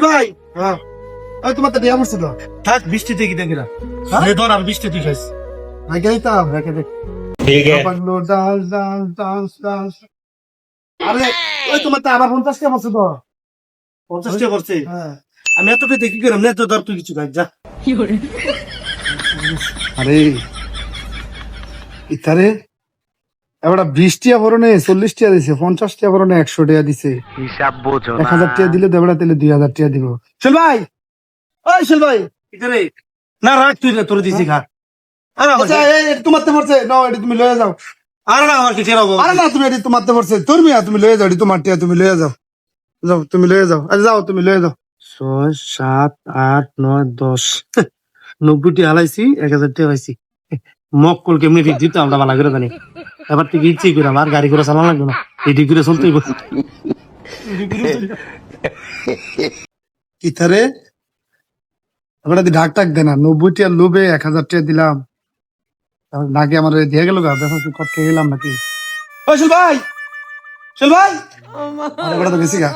ভাই হ্যাঁ ওই তোমার তো দেয়া পড়ছে তো থাক বৃষ্টিতে কি দেখি না ধর আর বৃষ্টি তুই খাইস রেখে দিতাম রেখে দেখ ठीक है পাগলো ডান্স ডান্স ডান্স ডান্স আরে ওই তোমার তো আবার 50 টাকা পড়ছে তো 50 টাকা করছে হ্যাঁ আমি এতটা দেখি করলাম না তো ধর তুই কিছু খাই যা আরে ইতারে এবার 20 টাকা ভরনে 40 টাকা দিছে 50 টাকা ভরনে 100 টাকা দিছে हिसाब बोझो 1000 টাকা দিলে দেবড়া তাহলে 2000 টাকা দিব চল ভাই ওই চল ভাই এখানে না রাখ তুই না তোর দিছি খা আরে আমার আচ্ছা এই তোমার তো পড়ছে নাও এটি তুমি লয়ে যাও আরে না আমার কিছু রাখবো আরে না তুমি এটি তোমার তো পড়ছে তোর মিয়া তুমি লয়ে যাও এটি তোমার টিয়া তুমি লয়ে যাও যাও তুমি লয়ে যাও আরে যাও তুমি লয়ে যাও 6 7 8 9 10 90 টি হালাইছি 1000 টাকা পাইছি মক্কল কেমনি ঠিক দিত আমরা ভালো করে জানি এবার থেকে ইচ্ছে করে আমার গাড়ি করে চালানো লাগবে না এটি করে চলতেই ইতারে এবার যদি ঢাক টাক দেনা 90 টাকা লোভে 1000 টাকা দিলাম নাকি আমার দিয়ে গেল গা দেখো কি কত গেলাম নাকি ওই চল ভাই চল ভাই আরে বড় তো গেছি গা